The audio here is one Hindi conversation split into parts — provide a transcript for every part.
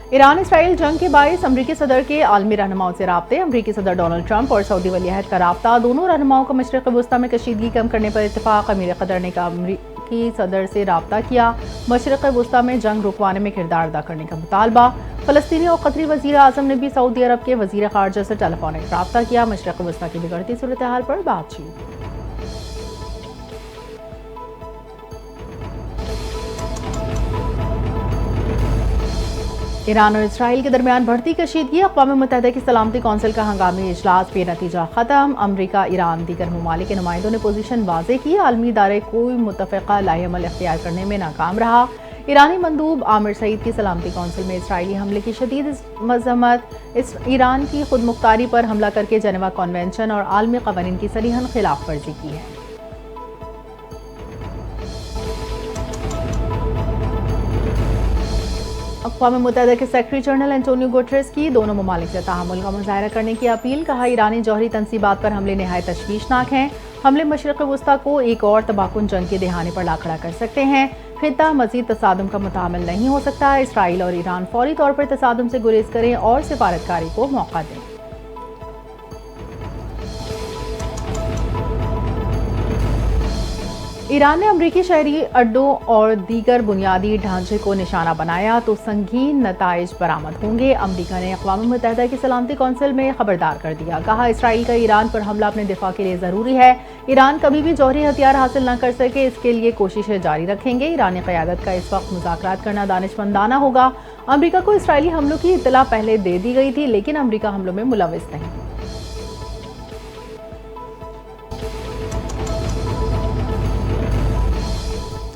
ईरान इसराइल जंग के बायस अमरीकी सदर के आलमी रहनुमाओं से राब्ते। अमरीकी सदर डोनाल्ड ट्रंप और सऊदी वली-अहद का राब्ता। दोनों रहनुमाओं का मशरिक़ वुस्ता में कशीदगी कम करने पर इत्तफाक। अमीर कतर ने अमरीकी सदर से राब्ता किया। मशरिक़ वुस्ता में जंग रुकवाने में किरदार अदा करने का मुतालबा। फ़लस्तीनी और कतरी वज़ीर आज़म ने भी सऊदी अरब के वज़ीर ख़ारजा से टेलीफोनिक राब्ता किया। मशरिक़ वुस्ता की बिगड़ती सूरत हाल पर बातचीत। ईरान और इसराइल के दरमियान बढ़ती कशीदगी। अक़वाम मुत्तहिदा की सलामती कौंसिल का हंगामी इजलास बेनतीजा ख़त्म। अमरीका, ईरान, दीगर ममालिक के नुमाइंदों ने पोजीशन वाज़ेह की। आलमी इदारे कोई मुत्तफ़िक़ा लाएअमल इख्तियार करने में नाकाम रहा। ईरानी मंदूब आमिर सईद की सलामती कौंसिल में इसराइली हमले की शदीद मज़म्मत। ईरान की खुद मुख्तारी पर हमला करके जेनेवा कन्वेंशन और आलमी क़वानीन की सरीहन खिलाफ वर्जी की है। अक़वाम मुत्तहिदा के सेक्रेटरी जनरल एंटोनियो गुटेरेस की दोनों ममालिक से तहामुल का मुज़ाहरा करने की अपील। कहा, ईरानी जौहरी तंसीबात पर हमले नहायत तशवीशनाक हैं। हमले मशरिक़ वुस्ता को एक और तबाहकुन जंग के दहाने पर ला खड़ा कर सकते हैं। खित्ता मज़ीद तसादुम का मुतामिल नहीं हो सकता। इसराइल और ईरान फौरी तौर पर तसादुम से गुरेज करें और सिफारतकारी को मौका दें। ईरान ने अमरीकी शहरी अड्डों और दीगर बुनियादी ढांचे को निशाना बनाया तो संगीन नताइज बरामद होंगे। अमरीका ने अक़वाम मुत्तहिदा की सलामती कौंसिल में खबरदार कर दिया। कहा, इसराइल का ईरान पर हमला अपने दिफा के लिए ज़रूरी है। ईरान कभी भी जौहरी हथियार हासिल न कर सके, इसके लिए कोशिशें जारी रखेंगे। ईरानी क़यादत का इस वक्त मुज़ाकरात करना दानिशमंदाना होगा। अमरीका को इसराइली हमलों की इत्तला पहले दे दी गई थी, लेकिन अमरीका हमलों में मुलविस नहीं।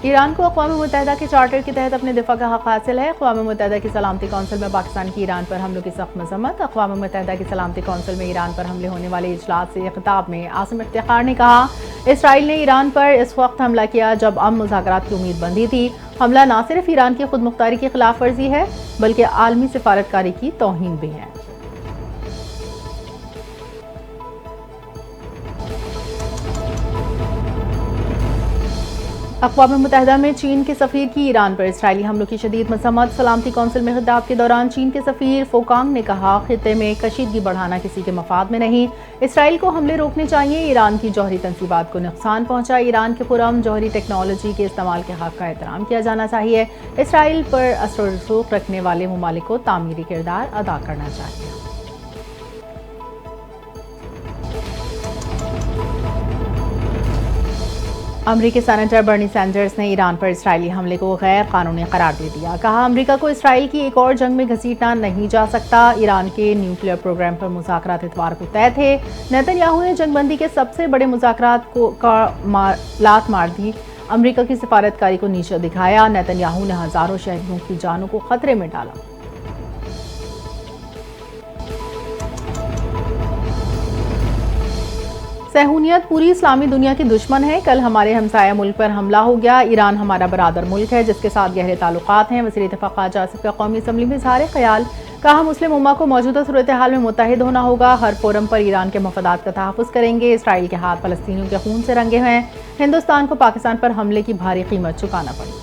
ईरान को अक़वाम मुत्तहिदा के चार्टर के तहत अपने दिफा का हक़ हासिल है। अक़वाम मुत्तहिदा की सलामती कौंसिल में पाकिस्तान की ईरान पर हमलों की सख्त मज़म्मत। अक़वाम मुत्तहिदा की सलामती कौंसिल में ईरान पर हमले होने वाले इजलास से खिताब में आसिम इफ्तिखार ने कहा, इसराइल ने ईरान पर इस वक्त हमला किया जब अमन मुज़ाकरात की उम्मीद बंधी थी। हमला न सिर्फ ईरान की खुद मुख्तारी की खिलाफ वर्जी है, बल्कि आलमी सिफारतकारी की तौहीन भी है। अक़वाम मुत्तहिदा में चीन के सफ़ीर की ईरान पर इसराइली हमलों की शदीद मज़म्मत। सलामती कौंसिल में खिताब के दौरान चीन के सफ़ीर फोकांग ने कहा, खित्ते में कशीदगी बढ़ाना किसी के मफाद में नहीं। इसराइल को हमले रोकने चाहिए। ईरान की जौहरी तंसीबात को नुकसान पहुँचा। ईरान के पुरअमन जौहरी टेक्नोलॉजी के इस्तेमाल के हक़ का एहतराम किया जाना चाहिए। इसराइल पर असर व रसूख रखने वाले ममालिक को तामीरी किरदार अदा करना चाहिए। अमरीकी सेनेटर बर्नी सैंडर्स ने ईरान पर इसराइली हमले को गैर कानूनी करार दे दिया। कहा, अमरीका को इसराइल की एक और जंग में घसीटना नहीं जा सकता। ईरान के न्यूक्लियर प्रोग्राम पर मुज़ाकरात इतवार को तय थे। नेतन्याहू ने जंगबंदी के सबसे बड़े मुज़ाकरात को लात मार दी। अमरीका की सिफारतकारी को नीचा दिखाया। नेतन्याहू ने हज़ारों शहरियों की जानों को खतरे में डाला। सहूनियत पूरी इस्लामी दुनिया की दुश्मन है। कल हमारे हमसाया मुल्क पर हमला हो गया। ईरान हमारा बरादर मुल्क है जिसके साथ गहरे ताल्लुकात हैं। वज़ीर दिफ़ा ख़ारजा आसिफ का कौमी असम्बली में इज़हार ख़याल। कहा, मुस्लिम उम्मा को मौजूदा सूरत हाल में मुत्तहिद होना होगा। हर फोरम पर ईरान के मफादात का तहफ़्फ़ुज़ करेंगे। इसराइल के हाथ फ़लस्तीनियों के खून से रंगे हैं। हिंदुस्तान को पाकिस्तान पर हमले की भारी कीमत चुकाना पड़ी।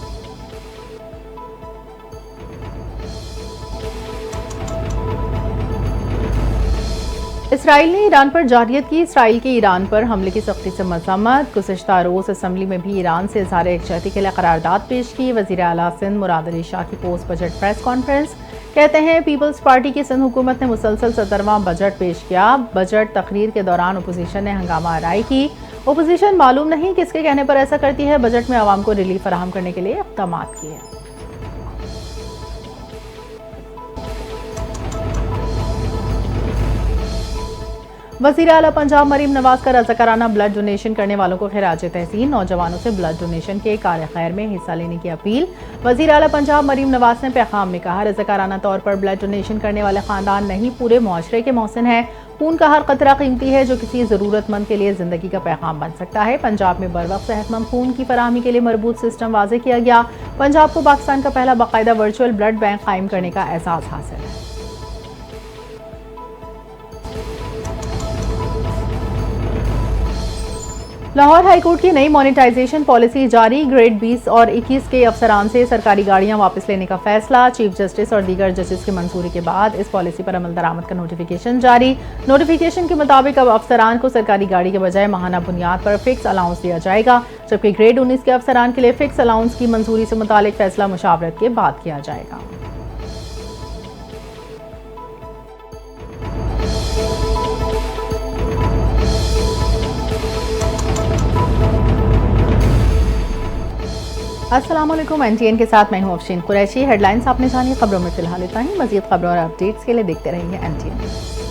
इसराइल ने ईरान पर जारियत की। इसराइल के ईरान पर हमले की सख्ती से मज़म्मत। गुज़िश्ता रोज़ असम्बली में भी ईरान से इज़हार यकजहती के लिए करारदाद पेश की। वज़ीर आला सिंध मुराद अली शाह की पोस्ट बजट प्रेस कॉन्फ्रेंस। कहते हैं, पीपल्स पार्टी की सिंध हुकूमत ने मुसलसल 17वां बजट पेश किया। बजट तकरीर के दौरान अपोजिशन ने हंगामा आराई की। अपोजिशन मालूम नहीं किसके कहने पर ऐसा करती है। बजट में आवाम को रिलीफ फराहम करने के लिए इक़दाम किए। वज़ीर आला पंजाब मरीम नवाज का रज़ाकाराना ब्लड डोनेशन करने वालों को खिराज तहसीन। नौजवानों से ब्लड डोनेशन के कार्य खैर में हिस्सा लेने की अपील। वज़ीर आला पंजाब मरीम नवाज ने पैगाम में कहा, रज़ाकाराना तौर पर ब्लड डोनेशन करने वाले ख़ानदान नहीं पूरे मुआशरे के मोहसिन हैं। खून का हर कतरा कीमती है जो किसी ज़रूरतमंद के लिए ज़िंदगी का पैगाम बन सकता है। पंजाब में बरवक्त सेहतमंद खून की फराहमी के लिए मरबूत सिस्टम वाज़े किया गया। पंजाब को पाकिस्तान का पहला बाकायदा वर्चुअल ब्लड बैंक कायम करने का एजाज़ हासिल है। लाहौर हाईकोर्ट की नई मोनेटाइजेशन पॉलिसी जारी। ग्रेड 20 और 21 के अफसरान से सरकारी गाड़ियां वापस लेने का फैसला। चीफ जस्टिस और दीगर जजेस की मंजूरी के बाद इस पॉलिसी पर अमल दरामद का नोटिफिकेशन जारी। नोटिफिकेशन के मुताबिक अब अफसरान को सरकारी गाड़ी के बजाय माहाना बुनियाद पर फिक्स अलाउंस दिया जाएगा, जबकि ग्रेड 19 के अफसरान के लिए फिक्स अलाउंस की मंजूरी से मुतालिक फैसला मुशावरत के बाद किया जाएगा। अस्सलाम वालेकुम, एनटीएन के साथ मैं हूं अफशीन कुरैशी। हेडलाइंस आपने जानी, खबरों में फिलहाल इतना ही। मजीद खबरों और अपडेट्स के लिए देखते रहिए एनटीएन।